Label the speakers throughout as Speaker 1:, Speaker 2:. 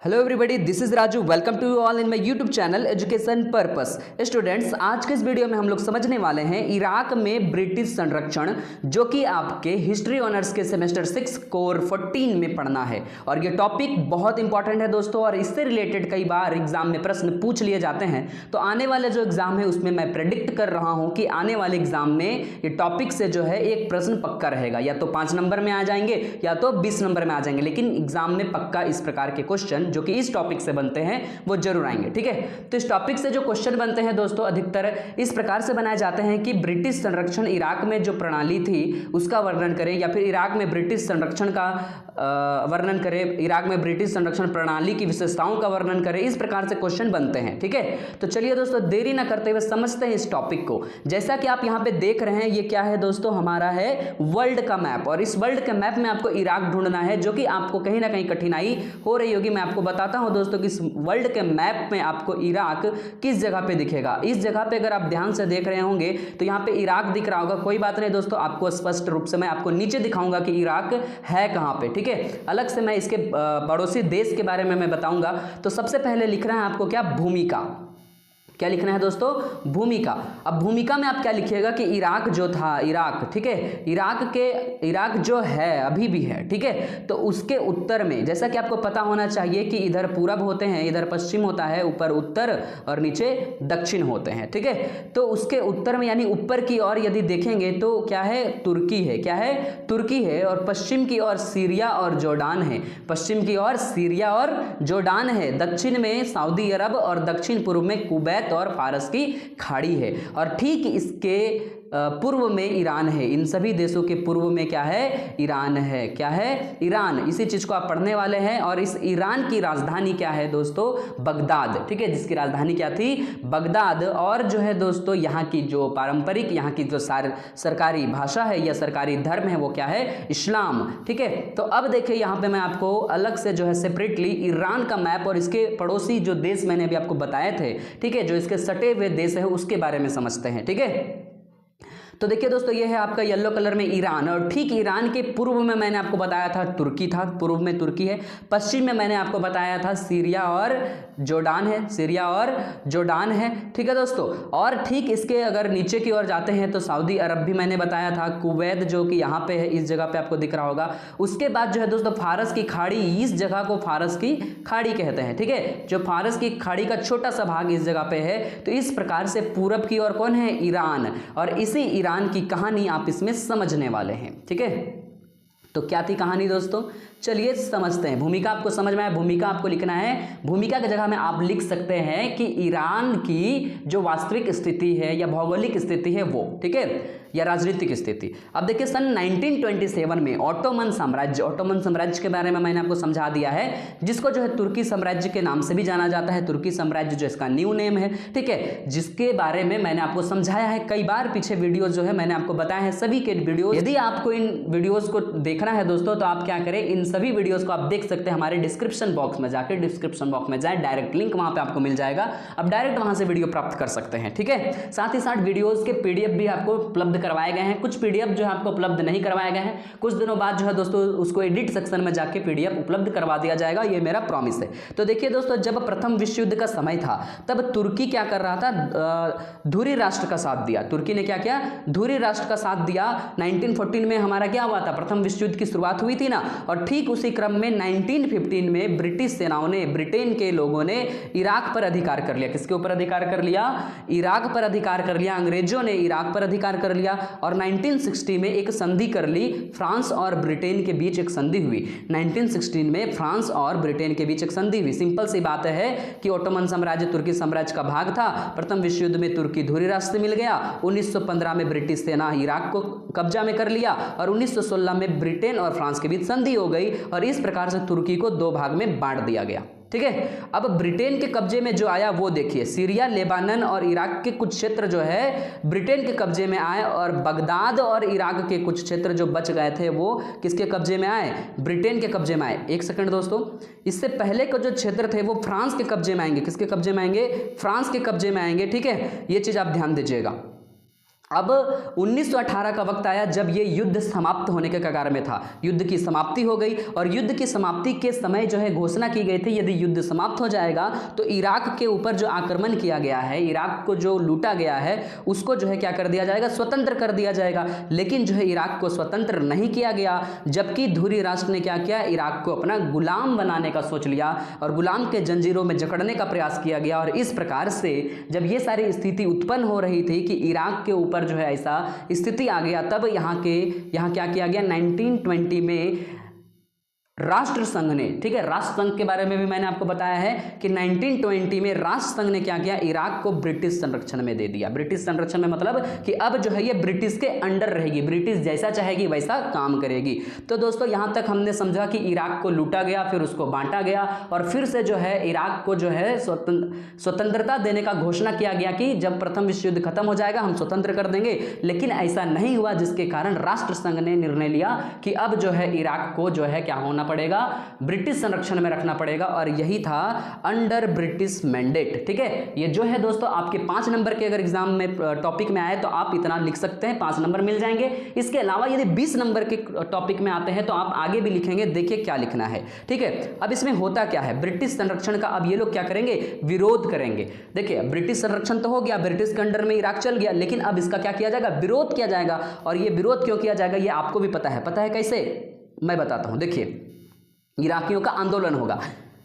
Speaker 1: Hello everybody, this is Raju. Welcome to you all in my YouTube channel education purpose. Students, आज के इस video में हम लोग समझने वाले हैं इराक में ब्रिटिश संरक्षण, जो कि आपके हिस्ट्री ऑनर्स के सेमेस्टर 6 कोर 14 में पढ़ना है। और ये टॉपिक बहुत इंपॉर्टेंट है दोस्तों, और इससे रिलेटेड कई बार एग्जाम में प्रश्न पूछ लिए जाते हैं। तो आने वाले जो एग्जाम है उसमें मैं प्रेडिक्ट कर रहा हूं कि आने वाले एग्जाम में ये टॉपिक से जो है एक प्रश्न पक्का रहेगा, या तो 5 नंबर में आ जाएंगे या तो 20 नंबर में आ जाएंगे, लेकिन एग्जाम में पक्का इस प्रकार के क्वेश्चन जो कि इस टॉपिक से बनते हैं वो जरूर आएंगे। ठीक है, तो इस टॉपिक से जो क्वेश्चन बनते हैं दोस्तों अधिकतर इस प्रकार से बनाए जाते हैं कि ब्रिटिश संरक्षण इराक में जो प्रणाली थी उसका वर्णन करें, या फिर इराक में ब्रिटिश संरक्षण का वर्णन करें, इराक में ब्रिटिश संरक्षण प्रणाली की विशेषताओं का वर्णन करें। इस प्रकार से क्वेश्चन बनते हैं। ठीक है, तो चलिए दोस्तों देरी ना करते हुए समझते हैं इस टॉपिक को। जैसा कि आप यहां पे देख रहे हैं, ये क्या है दोस्तों, हमारा है वर्ल्ड का मैप। और इस वर्ल्ड के मैप में आपको इराक ढूंढना है, जो कि आपको कहीं ना कहीं कठिनाई हो रही होगी। मैं आपको बताता हूं दोस्तों कि इस वर्ल्ड के मैप में आपको इराक किस जगह पे दिखेगा। इस जगह पे अगर आप ध्यान से देख रहे होंगे तो यहां पे इराक दिख रहा होगा। कोई बात नहीं दोस्तों, आपको स्पष्ट रूप से मैं आपको नीचे दिखाऊंगा कि इराक है कहां पे। ठीक है, अलग से मैं इसके पड़ोसी देश के बारे में मैं बताऊंगा। तो सबसे पहले लिख रहे हैं आपको क्या, भूमिका। क्या लिखना है दोस्तों, भूमिका। अब भूमिका में आप क्या लिखिएगा कि इराक जो था, इराक, ठीक है, इराक जो है अभी भी है, ठीक है, तो उसके उत्तर में, जैसा कि आपको पता होना चाहिए कि इधर पूरब होते हैं, इधर पश्चिम होता है, ऊपर उत्तर और नीचे दक्षिण होते हैं। ठीक है, तो उसके उत्तर में यानी ऊपर की ओर यदि देखेंगे तो क्या है, तुर्की है। क्या है, तुर्की है। और पश्चिम की ओर सीरिया और जोर्डान है। पश्चिम की ओर सीरिया और जोर्डान है। दक्षिण में सऊदी अरब और दक्षिण पूर्व में कुवैत और फारस की खाड़ी है। और ठीक इसके पूर्व में ईरान है। इन सभी देशों के पूर्व में क्या है, ईरान है। क्या है, ईरान। इसी चीज को आप पढ़ने वाले हैं। और इस ईरान की राजधानी क्या है दोस्तों, बगदाद। ठीक है, जिसकी राजधानी क्या थी, बगदाद। और जो है दोस्तों यहाँ की जो पारंपरिक, यहाँ की जो सरकारी भाषा है या सरकारी धर्म है वो क्या है, इस्लाम। ठीक है, तो अब देखिए यहाँ पे मैं आपको अलग से जो है सेपरेटली ईरान का मैप और इसके पड़ोसी जो देश मैंने अभी आपको बताए थे, ठीक है, जो इसके सटे हुए देश है उसके बारे में समझते हैं। ठीक है, तो देखिए दोस्तों ये है आपका येलो कलर में ईरान। और ठीक ईरान के पूर्व में मैंने आपको बताया था तुर्की था, पूर्व में तुर्की है। पश्चिम में मैंने आपको बताया था सीरिया और जोर्डान है, सीरिया और जोर्डान है। ठीक है दोस्तों, और ठीक इसके अगर नीचे की ओर जाते हैं तो सऊदी अरब भी मैंने बताया था, कुवैत जो कि यहाँ पे है, इस जगह पे आपको दिख रहा होगा। उसके बाद जो है दोस्तों फारस की खाड़ी, इस जगह को फारस की खाड़ी कहते हैं। ठीक है, जो फारस की खाड़ी का छोटा सा भाग इस जगह पे है। तो इस प्रकार से पूरब की ओर कौन है, ईरान। और इसी ईरान की कहानी आप इसमें समझने वाले हैं। ठीक है, तो क्या थी कहानी दोस्तों, चलिए समझते हैं। भूमिका आपको समझ में आया, भूमिका आपको लिखना है। भूमिका की जगह में आप लिख सकते हैं कि ईरान की जो वास्तविक स्थिति है या भौगोलिक स्थिति है वो, ठीक है, या राजनीतिक स्थिति। अब देखिए सन 1927 में ऑटोमन साम्राज्य के बारे में मैंने आपको समझा दिया है, जिसको जो है तुर्की साम्राज्य के नाम से भी जाना जाता है। तुर्की साम्राज्य जो इसका न्यू नेम है, ठीक है, जिसके बारे में मैंने आपको समझाया है कई बार। पीछे वीडियोस जो है मैंने आपको बताया है, सभी के वीडियोस। यदि आपको इन वीडियोस को देखना है दोस्तों तो आप क्या करें, इन सभी वीडियोस को आप देख सकते हैं हमारे डिस्क्रिप्शन बॉक्स में जाकर। डिस्क्रिप्शन बॉक्स में जाए, डायरेक्ट लिंक वहां पे आपको मिल जाएगा, आप डायरेक्ट वहां से वीडियो प्राप्त कर सकते हैं। ठीक है, साथ ही साथ वीडियोस के पीडीएफ भी आपको उपलब्ध करवाए गए हैं। कुछ पीडीएफ जो है आपको उपलब्ध नहीं करवाए गए हैं, कुछ दिनों बाद जो है दोस्तों उसको एडिट सेक्शन में जाके पीडीएफ उपलब्ध करवा दिया जाएगा, ये मेरा प्रॉमिस है। तो देखिए दोस्तों, जब प्रथम विश्व युद्ध का समय था तब तुर्की क्या कर रहा था, धुरी राष्ट्र का साथ दिया। तुर्की ने क्या किया, धुरी राष्ट्र का साथ दिया। 1914 में हमारा क्या हुआ था, प्रथम विश्व युद्ध की शुरुआत हुई थी ना। और ठीक उसी क्रम में 1915 में ब्रिटिश सेनाओं ने, ब्रिटेन के लोगों ने इराक पर अधिकार कर लिया। किसके ऊपर अधिकार कर लिया, इराक पर अधिकार कर लिया। अंग्रेजों ने इराक पर अधिकार कर लिया और 1960 में एक संधि कर ली। फ्रांस और ब्रिटेन के बीच एक संधि हुई। 1916 में फ्रांस और ब्रिटेन के बीच एक संधि हुई। सिंपल सी बात है कि ऑटोमन साम्राज्य तुर्की साम्राज्य का भाग था। प्रथम विश्व युद्ध में तुर्की धुरी राष्ट्र मिल गया। 1915 में ब्रिटिश सेना इराक को कब्जा में कर लिया और 1916 में ब्रिटेन और फ्रांस के बीच संधि हो गई और इस प्रकार से तुर्की को 2 भाग में बांट दिया गया। ठीक है, अब ब्रिटेन के कब्जे में जो आया वो देखिए, सीरिया, लेबानन और इराक के कुछ क्षेत्र जो है ब्रिटेन के कब्जे में आए और बगदाद और इराक के कुछ क्षेत्र जो बच गए थे वो किसके कब्जे में आए, ब्रिटेन के कब्जे में आए। एक सेकंड दोस्तों, इससे पहले के जो क्षेत्र थे वो फ्रांस के कब्जे में आएंगे। किसके कब्जे में आएंगे, फ्रांस के कब्जे में आएंगे। ठीक है, ये चीज आप ध्यान दीजिएगा। अब 1918 का वक्त आया जब ये युद्ध समाप्त होने के कगार में था। युद्ध की समाप्ति हो गई और युद्ध की समाप्ति के समय जो है घोषणा की गई थी, यदि युद्ध समाप्त हो जाएगा तो इराक के ऊपर जो आक्रमण किया गया है, इराक को जो लूटा गया है, उसको जो है क्या कर दिया जाएगा, स्वतंत्र कर दिया जाएगा। लेकिन जो है इराक को स्वतंत्र नहीं किया गया, जबकि धुरी राष्ट्र ने क्या किया, इराक को अपना गुलाम बनाने का सोच लिया और गुलाम के जंजीरों में जकड़ने का प्रयास किया गया। और इस प्रकार से जब ये सारी स्थिति उत्पन्न हो रही थी कि इराक के ऊपर जो है ऐसा स्थिति आ गया, तब यहाँ क्या किया गया, 1920 में राष्ट्र संघ ने, ठीक है, राष्ट्र संघ के बारे में भी मैंने आपको बताया है कि 1920 में राष्ट्र संघ ने क्या किया, इराक को ब्रिटिश संरक्षण में दे दिया। ब्रिटिश संरक्षण में मतलब कि अब जो है ये ब्रिटिश के अंडर रहेगी, ब्रिटिश जैसा चाहेगी वैसा काम करेगी। तो दोस्तों यहां तक हमने समझा कि इराक को लूटा गया, फिर उसको बांटा गया और फिर से जो है इराक को जो है स्वतंत्रता देने का घोषणा किया गया कि जब प्रथम विश्व युद्ध खत्म हो जाएगा हम स्वतंत्र कर देंगे। लेकिन ऐसा नहीं हुआ, जिसके कारण राष्ट्र संघ ने निर्णय लिया कि अब जो है इराक को जो है क्या होना पड़ेगा, ब्रिटिश संरक्षण में रखना पड़ेगा। और यही था अंडर ब्रिटिश मैंडेट। ठीक है, ये जो है दोस्तों आपके 5 नंबर के अगर एग्जाम में टॉपिक में आए तो आप इतना लिख सकते हैं, 5 नंबर मिल जाएंगे। इसके अलावा यदि 20 नंबर के टॉपिक में आते हैं तो आप आगे भी लिखेंगे, देखिए क्या लिखना है। ठीक है, अब इसमें होता क्या है, ब्रिटिश संरक्षण का अब ये लोग क्या करेंगे, विरोध करेंगे। देखिए ब्रिटिश संरक्षण तो हो गया, ब्रिटिश के अंडर में इराक चल गया, लेकिन अब इसका क्या किया जाएगा, विरोध किया जाएगा। और ये विरोध क्यों किया जाएगा ये आपको भी पता है कैसे, मैं बताता हूं। देखिए इराकियों का आंदोलन होगा।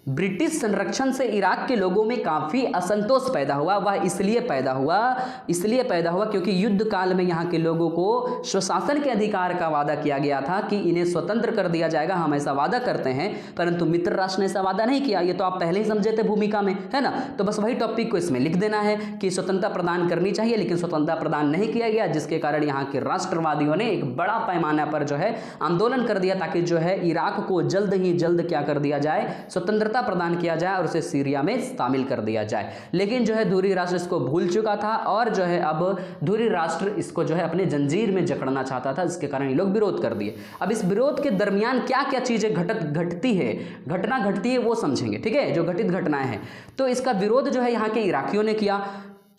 Speaker 1: ब्रिटिश संरक्षण से इराक के लोगों में काफ़ी असंतोष पैदा हुआ। वह इसलिए पैदा हुआ क्योंकि युद्ध काल में यहाँ के लोगों को स्वशासन के अधिकार का वादा किया गया था कि इन्हें स्वतंत्र कर दिया जाएगा, हम ऐसा वादा करते हैं। परंतु मित्र राष्ट्र ने ऐसा वादा नहीं किया, ये तो आप पहले ही समझे थे भूमिका में, है ना। तो बस वही टॉपिक को इसमें लिख देना है कि स्वतंत्रता प्रदान करनी चाहिए, लेकिन स्वतंत्रता प्रदान नहीं किया गया, जिसके कारण यहाँ के राष्ट्रवादियों ने एक बड़ा पैमाना पर जो है आंदोलन कर दिया ताकि जो है इराक को जल्द ही जल्द क्या कर दिया जाए, स्वतंत्रता प्रदान किया जाए और उसे सीरिया में शामिल कर दिया जाए। लेकिन जो है धुरी राष्ट्र इसको भूल चुका था और जो है अब धुरी राष्ट्र इसको जो है अपने जंजीर में जकड़ना चाहता था, जिसके कारण ये लोग विरोध कर दिए। अब इस विरोध के दरमियान क्या क्या चीजें घटती है वो समझेंगे। ठीक है, जो घटित घटनाएं हैं, तो इसका विरोध जो है यहाँ के इराकियों ने किया।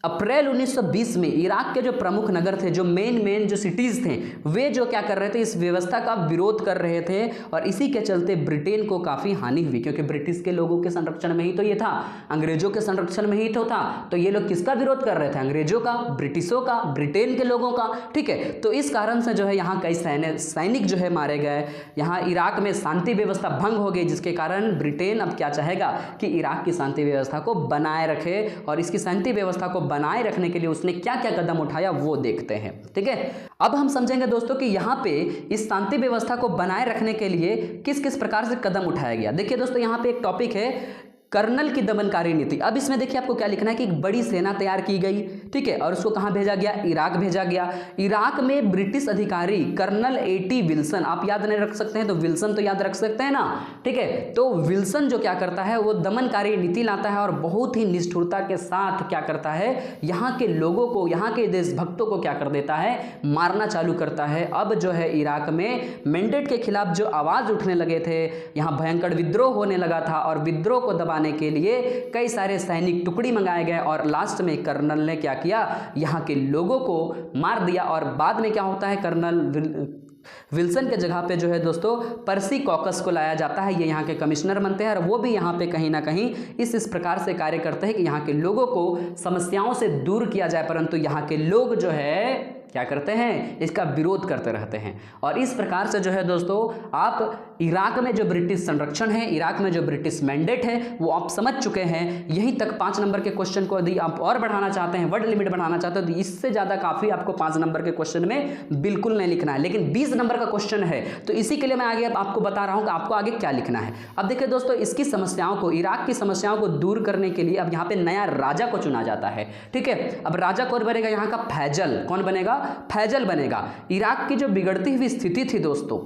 Speaker 1: अप्रैल 1920 में इराक के जो प्रमुख नगर थे, जो मेन जो सिटीज़ थे, वे जो क्या कर रहे थे, इस व्यवस्था का विरोध कर रहे थे। और इसी के चलते ब्रिटेन को काफ़ी हानि हुई, क्योंकि ब्रिटिश के लोगों के संरक्षण में ही तो ये था, अंग्रेजों के संरक्षण में ही तो था। तो ये लोग किसका विरोध कर रहे थे, अंग्रेजों का, ब्रिटिशों का, ब्रिटेन के लोगों का। ठीक है, तो इस कारण से जो है यहाँ कई सैनिक जो है मारे गए, यहाँ इराक में शांति व्यवस्था भंग हो गई, जिसके कारण ब्रिटेन अब क्या चाहेगा कि इराक की शांति व्यवस्था को बनाए रखे। और इसकी शांति व्यवस्था को बनाए रखने के लिए उसने क्या क्या कदम उठाया वो देखते हैं। ठीक है, अब हम समझेंगे दोस्तों कि यहाँ पे इस शांति व्यवस्था को बनाए रखने के लिए किस किस प्रकार से कदम उठाया गया। देखिए दोस्तों यहाँ पे एक टॉपिक है कर्नल की दमनकारी नीति। अब इसमें देखिए आपको क्या लिखना है कि एक बड़ी सेना तैयार की गई, ठीक है, और उसको कहाँ भेजा गया, इराक भेजा गया। इराक में ब्रिटिश अधिकारी कर्नल A.T. विल्सन, आप याद नहीं रख सकते हैं तो विल्सन तो याद रख सकते हैं ना। ठीक है, तो विल्सन जो क्या करता है, वो दमनकारी नीति लाता है और बहुत ही निष्ठुरता के साथ क्या करता है, यहाँ के लोगों को, यहाँ के देशभक्तों को क्या कर देता है, मारना चालू करता है। अब जो है इराक में मैंडेट के खिलाफ जो आवाज उठने लगे थे, यहाँ भयंकर विद्रोह होने लगा था और विद्रोह को दबाने के लिए कई सारे सैनिक टुकड़ी मंगाए गए और लास्ट में कर्नल ने क्या किया, यहाँ के लोगों को मार दिया। और बाद में क्या होता है, कर्नल विल्सन के जगह पे जो है दोस्तों पर्सी कॉकस को लाया जाता है, ये यहाँ के कमिश्नर बनते हैं और वो भी यहाँ पे कहीं ना कहीं इस प्रकार से कार्य करते हैं कि यहाँ के लोगों को समस्याओं से दूर किया जाए, परंतु यहाँ के लोग जो है क्या करते हैं, इसका विरोध करते रहते हैं। और इस प्रकार से जो है दोस्तों आप इराक में जो ब्रिटिश संरक्षण है, इराक में जो ब्रिटिश मैंडेट है, वो आप समझ चुके हैं। यहीं तक 5 नंबर के क्वेश्चन को यदि आप और बढ़ाना चाहते हैं, वर्ड लिमिट बढ़ाना चाहते हैं, तो इससे ज़्यादा काफ़ी आपको 5 नंबर के क्वेश्चन में बिल्कुल नहीं लिखना है। लेकिन 20 नंबर का क्वेश्चन है, तो इसी के लिए मैं आगे आपको बता रहा हूँ कि आपको आगे क्या लिखना है। अब देखिए दोस्तों, इसकी समस्याओं को, इराक की समस्याओं को दूर करने के लिए अब यहाँ पे नया राजा को चुना जाता है। ठीक है, अब राजा कौन बनेगा, यहाँ का फैजल। कौन बनेगा, फैजल बनेगा। इराक की जो बिगड़ती हुई स्थिति थी दोस्तों,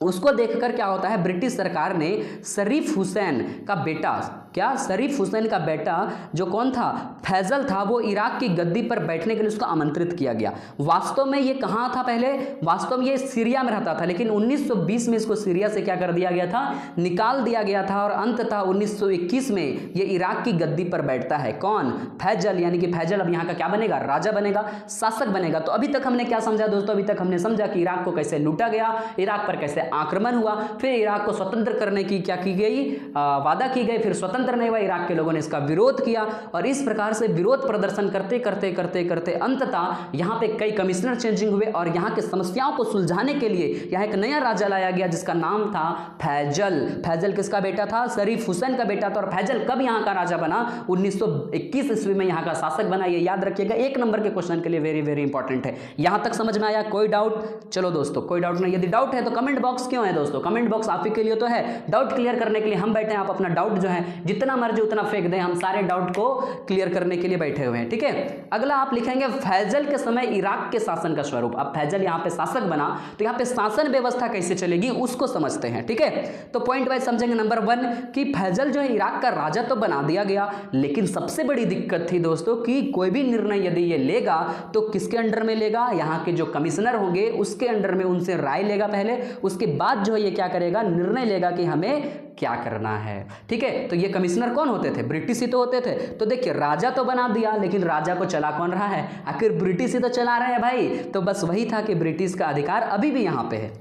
Speaker 1: उसको देखकर क्या होता है, ब्रिटिश सरकार ने शरीफ हुसैन का बेटा, क्या शरीफ हुसैन का बेटा जो कौन था, फैजल था, वो इराक की गद्दी पर बैठने के लिए उसको आमंत्रित किया गया। वास्तव में ये कहाँ था पहले, वास्तव में ये सीरिया में रहता था, लेकिन 1920 में इसको सीरिया से क्या कर दिया गया था, निकाल दिया गया था, और अंततः 1921 में ये इराक की गद्दी पर बैठता है। कौन, फैजल, यानी कि फैजल अब यहाँ का क्या बनेगा, राजा बनेगा, शासक बनेगा। तो अभी तक हमने क्या समझा दोस्तों, अभी तक हमने समझा कि इराक को कैसे लूटा गया, इराक पर कैसे आक्रमण हुआ, फिर इराक को स्वतंत्र करने की क्या की गई, वादा की गई, फिर स्वतंत्र नहीं हुआ, इराक के लोगों ने इसका विरोध किया, और इस प्रकार से विरोध प्रदर्शन करते करते करते करते अंततः यहाँ पे कई कमिश्नर चेंजिंग हुए, और यहाँ के समस्याओं को सुलझाने के लिए यहाँ एक नया राजा लाया गया जिसका नाम था फैजल। फैजल किसका बेटा था, शरीफ हुसैन का बेटा था। और फैजल कब यहाँ का राजा बना, 1921 ईस्वी में यहाँ का शासक बना। ये याद रखिएगा, एक नंबर के क्वेश्चन के लिए वेरी वेरी इंपॉर्टेंट है। यहां तक समझ में आया, कोई डाउट? चलो दोस्तों, कोई डाउट नहीं, यदि डाउट है तो कमेंट बॉक्स क्यों है दोस्तों, कमेंट बॉक्स आप ही के लिए तो है, डाउट क्लियर करने के लिए हम बैठे हैं। आप अपना डाउट जो है जितना मर्जी उतना फेंक दें, हम सारे डाउट को क्लियर करने के लिए बैठे हुए हैं, ठीक है। अगला आप लिखेंगे फैजल के समय इराक के शासन का स्वरूप। अब फैजल यहाँ पे शासक बना तो यहाँ पे शासन व्यवस्था कैसे चलेगी उसको समझते हैं, ठीक है। तो पॉइंट वाइज समझेंगे। नंबर 1 कि फैजल जो है इराक का राजा तो बना दिया गया, लेकिन सबसे बड़ी दिक्कत थी दोस्तों कि कोई भी निर्णय यदि ये लेगा तो किसके अंडर में लेगा, यहाँ के जो कमिश्नर होंगे उसके अंडर में उनसे राय लेगा पहले, उसके बाद जो है ये क्या करेगा, निर्णय लेगा कि हमें क्या करना है, ठीक है। तो ये कमिश्नर कौन होते थे, ब्रिटिश ही तो होते थे। तो देखिए, राजा तो बना दिया, लेकिन राजा को चला कौन रहा है, आखिर ब्रिटिश ही तो चला रहे हैं भाई। तो बस वही था कि ब्रिटिश का अधिकार अभी भी यहाँ पे है।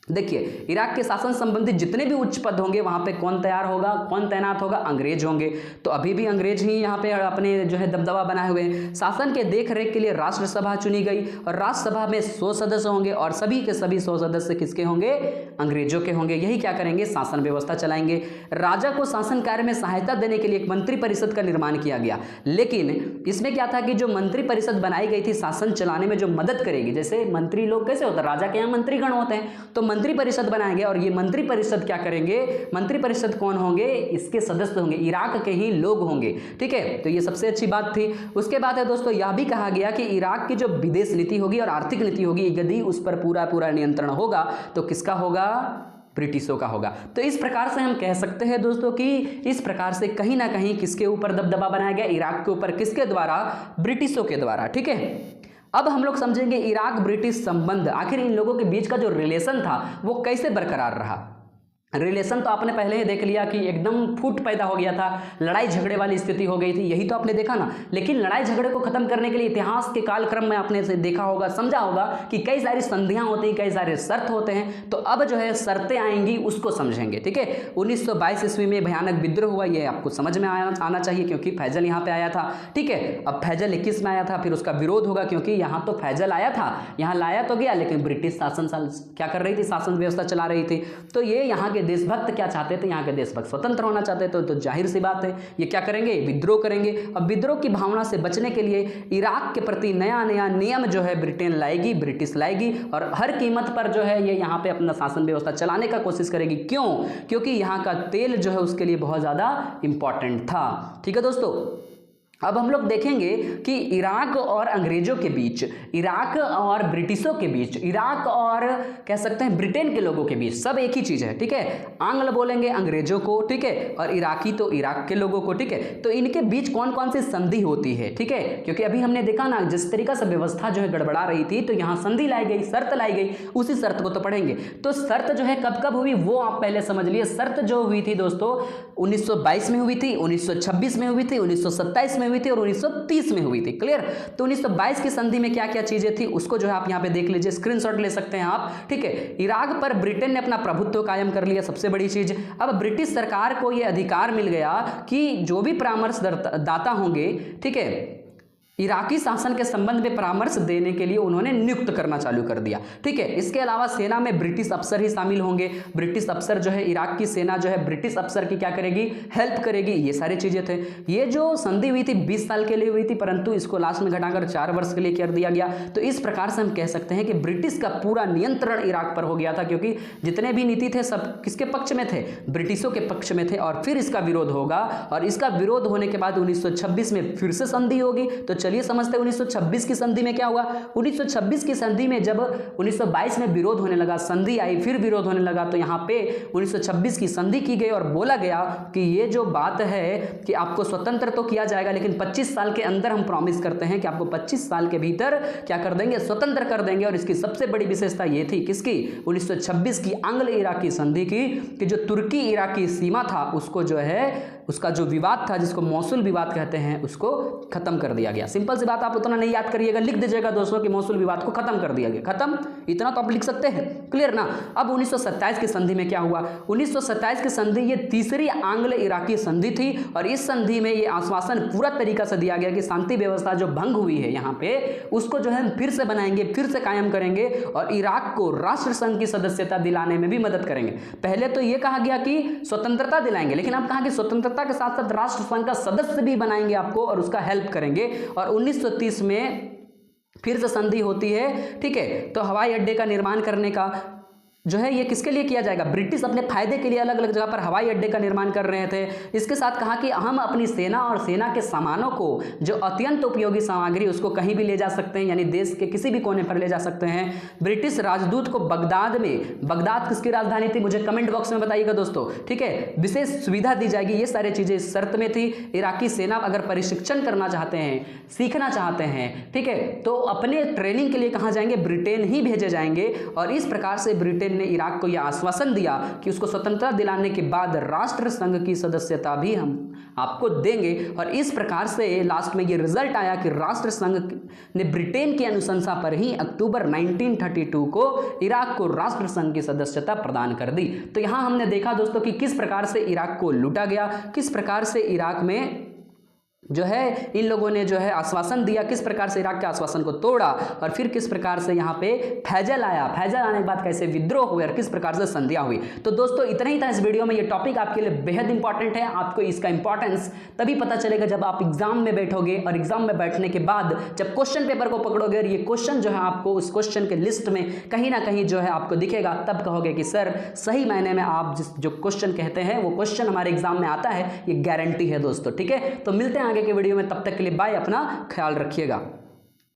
Speaker 1: देखिए, इराक के शासन संबंधी जितने भी उच्च पद होंगे वहां पे कौन तैयार होगा, कौन तैनात होगा, अंग्रेज होंगे। तो अभी भी अंग्रेज ही यहाँ पे अपने जो है दबदबा बनाए हुए हैं। शासन के देख रेख के लिए राष्ट्रसभा चुनी गई, और राष्ट्रसभा में 100 सदस्य होंगे, और सभी के सभी 100 सदस्य किसके होंगे, अंग्रेजों के होंगे। यही क्या करेंगे, शासन व्यवस्था चलाएंगे। राजा को शासन कार्य में सहायता देने के लिए एक मंत्री परिषद का निर्माण किया गया, लेकिन इसमें क्या था कि जो मंत्री परिषद बनाई गई थी शासन चलाने में जो मदद करेगी, जैसे मंत्री लोग कैसे होता है, राजा के यहाँ मंत्रीगण होते हैं, तो मंत्री परिषद बनाएंगे, और ये मंत्री परिषद क्या करेंगे, मंत्री परिषद कौन होंगे, इसके सदस्य होंगे, इराक के ही लोग होंगे, ठीक है। तो ये सबसे अच्छी बात थी। उसके बाद है दोस्तों, यह भी कहा गया कि इराक की जो विदेश नीति होगी और आर्थिक नीति होगी, यदि उस पर पूरा नियंत्रण होगा तो किसका होगा, ब्रिटिशों का होगा। तो इस प्रकार से हम कह सकते हैं दोस्तों कि इस प्रकार से कहीं ना कहीं किसके ऊपर दबदबा बनाया गया, इराक के ऊपर, किसके द्वारा, ब्रिटिशों के द्वारा, ठीक है। अब हम लोग समझेंगे इराक ब्रिटिश संबंध, आखिर इन लोगों के बीच का जो रिलेशन था वो कैसे बरकरार रहा। रिलेशन तो आपने पहले ही देख लिया कि एकदम फूट पैदा हो गया था, लड़ाई झगड़े वाली स्थिति हो गई थी, यही तो आपने देखा ना। लेकिन लड़ाई झगड़े को खत्म करने के लिए इतिहास के कालक्रम में आपने से देखा होगा, समझा होगा कि कई सारी संधियां होती हैं, कई सारे शर्त होते हैं। तो अब जो है शर्तें आएंगी उसको समझेंगे, ठीक है। 1922 ईस्वी में भयानक विद्रोह हुआ, ये आपको समझ में आना चाहिए क्योंकि फैजल यहाँ पे आया था, ठीक है। अब फैजल 21 में आया था, फिर उसका विरोध होगा क्योंकि यहाँ तो फैजल आया था, यहाँ लाया तो गया, लेकिन ब्रिटिश शासन क्या कर रही थी, शासन व्यवस्था चला रही थी। तो ये यहाँ के देशभक्त क्या चाहते थे, यहाँ के देशभक्त स्वतंत्र होना चाहते थे। तो जाहिर सी बात है ये क्या करेंगे, विद्रोह करेंगे। अब विद्रोह की भावना से बचने के लिए इराक के प्रति नया नया नियम जो है ब्रिटेन लाएगी, ब्रिटिश लाएगी, और हर कीमत पर जो है ये यहाँ पे अपना शासन व्यवस्था चलाने का कोशिश करेगी। क्यों? क्योंकि यहाँ का तेल जो है उसके लिए बहुत ज्यादा इंपॉर्टेंट था, ठीक है दोस्तों। अब हम लोग देखेंगे कि इराक और अंग्रेजों के बीच, इराक और ब्रिटिशों के बीच, इराक और कह सकते हैं ब्रिटेन के लोगों के बीच सब एक ही चीज है, ठीक है। आंग्ल बोलेंगे अंग्रेजों को, ठीक है, और इराकी तो इराक के लोगों को, ठीक है। तो इनके बीच कौन कौन सी संधि होती है, ठीक है, क्योंकि अभी हमने देखा ना जिस तरीका से व्यवस्था जो है गड़बड़ा रही थी, तो यहाँ संधि लाई गई, शर्त लाई गई, उसी शर्त को तो पढ़ेंगे। तो शर्त जो है कब कब हुई वो आप पहले समझ लिए। शर्त जो हुई थी दोस्तों 1922 में हुई थी, 1926 में हुई थी, 1927 में हुई थी और 1930 में हुई थी, क्लियर। तो 1922 की संधि में क्या क्या चीजें थी उसको जो है आप यहां पे देख लीजिए, स्क्रीनशॉट ले सकते हैं आप, ठीक है। इराक पर ब्रिटेन ने अपना प्रभुत्व कायम कर लिया, सबसे बड़ी चीज। अब ब्रिटिश सरकार को यह अधिकार मिल गया कि जो भी परामर्शदाता होंगे, ठीक है, इराकी शासन के संबंध में परामर्श देने के लिए उन्होंने नियुक्त करना चालू कर दिया, ठीक है। इसके अलावा सेना में ब्रिटिश अफसर ही शामिल होंगे, ब्रिटिश अफसर जो है, इराक की सेना जो है ब्रिटिश अफसर की क्या करेगी, हेल्प करेगी, ये सारी चीजें थे। ये जो संधि हुई थी 20 साल के लिए हुई थी, परंतु इसको लास्ट में घटाकर 4 वर्ष के लिए कर दिया गया। तो इस प्रकार से हम कह सकते हैं कि ब्रिटिश का पूरा नियंत्रण इराक पर हो गया था, क्योंकि जितने भी नीति थे सब किसके पक्ष में थे, ब्रिटिशों के पक्ष में थे। और फिर इसका विरोध होगा, और इसका विरोध होने के बाद 1926 में फिर से संधि होगी। तो चलिए समझते हैं 1926 की संधि में क्या हुआ। 1926 की संधि में जब 1922 में विरोध होने लगा, संधि आई, फिर विरोध होने लगा, तो यहाँ पे 1926 की संधि की गई और बोला गया कि ये जो बात है कि आपको स्वतंत्र तो किया जाएगा, लेकिन 25 साल के अंदर हम प्रॉमिस करते हैं कि आपको 25 साल के भीतर क्या कर देंगे, स्वतंत्र कर देंगे। और इसकी सबसे बड़ी विशेषता ये थी किसकी, 1926 की आंग्ल इराकी संधि की, कि जो तुर्की इराकी सीमा था उसको जो है, उसका जो विवाद था जिसको मौसूल विवाद कहते हैं, उसको खत्म कर दिया गया। सिंपल सी बात, आप उतना नहीं याद करिएगा, लिख दीजिएगा दोस्तों कि मौसूल विवाद को खत्म कर दिया गया। खत्म, इतना तो आप लिख सकते हैं, क्लियर ना। अब 1927 की संधि में क्या हुआ, 1927 की संधि ये तीसरी आंग्ल इराकी संधि थी और इस संधि में ये आश्वासन पूरा तरीका से दिया गया कि शांति व्यवस्था जो भंग हुई है यहाँ पे उसको जो है फिर से बनाएंगे, फिर से कायम करेंगे और इराक को राष्ट्र संघ की सदस्यता दिलाने में भी मदद करेंगे। पहले तो ये कहा गया कि स्वतंत्रता दिलाएंगे, लेकिन अब कहा कि स्वतंत्रता के साथ साथ राष्ट्र संघ का सदस्य भी बनाएंगे आपको और उसका हेल्प करेंगे। और 1930 में फिर से संधि होती है, ठीक है। तो हवाई अड्डे का निर्माण करने का जो है ये किसके लिए किया जाएगा, ब्रिटिश अपने फायदे के लिए अलग अलग जगह पर हवाई अड्डे का निर्माण कर रहे थे। इसके साथ कहा कि हम अपनी सेना और सेना के सामानों को जो अत्यंत उपयोगी सामग्री उसको कहीं भी ले जा सकते हैं, यानी देश के किसी भी कोने पर ले जा सकते हैं। ब्रिटिश राजदूत को बगदाद में, बगदाद किसकी राजधानी थी मुझे कमेंट बॉक्स में बताइएगा दोस्तों, ठीक है, विशेष सुविधा दी जाएगी। ये सारी चीजें इस शर्त में थी। इराकी सेना अगर प्रशिक्षण करना चाहते हैं, सीखना चाहते हैं, ठीक है, तो अपने ट्रेनिंग के लिए कहाँ जाएंगे, ब्रिटेन ही भेजे जाएंगे। और इस प्रकार से ब्रिटेन ने इराक को यह आश्वासन दिया कि उसको स्वतंत्रता दिलाने के बाद राष्ट्र संघ की सदस्यता भी हम आपको देंगे। और इस प्रकार से लास्ट में ये रिजल्ट आया कि राष्ट्र संघ ने ब्रिटेन की अनुशंसा पर ही अक्टूबर 1932 को इराक को राष्ट्र संघ की सदस्यता प्रदान कर दी। तो यहां हमने देखा दोस्तों कि किस प्रकार से इराक को लूटा गया, किस प्रकार से इराक में जो है इन लोगों ने जो है आश्वासन दिया, किस प्रकार से इराक के आश्वासन को तोड़ा और फिर किस प्रकार से यहाँ पे फैजल आया, फैजल आने के बाद कैसे विद्रोह हुए और किस प्रकार से संधियां हुई। तो दोस्तों इतना ही था इस वीडियो में। ये टॉपिक आपके लिए बेहद इंपॉर्टेंट है, आपको इसका इंपॉर्टेंस तभी पता चलेगा जब आप एग्जाम में बैठोगे और एग्जाम में बैठने के बाद जब क्वेश्चन पेपर को पकड़ोगे और ये क्वेश्चन जो है आपको उस क्वेश्चन के लिस्ट में कहीं ना कहीं जो है आपको दिखेगा, तब कहोगे कि सर सही मायने में आप जो क्वेश्चन कहते हैं वो क्वेश्चन हमारे एग्जाम में आता है, ये गारंटी है दोस्तों, ठीक है। तो मिलते हैं आगे के वीडियो में, तब तक के लिए बाय, अपना ख्याल रखिएगा।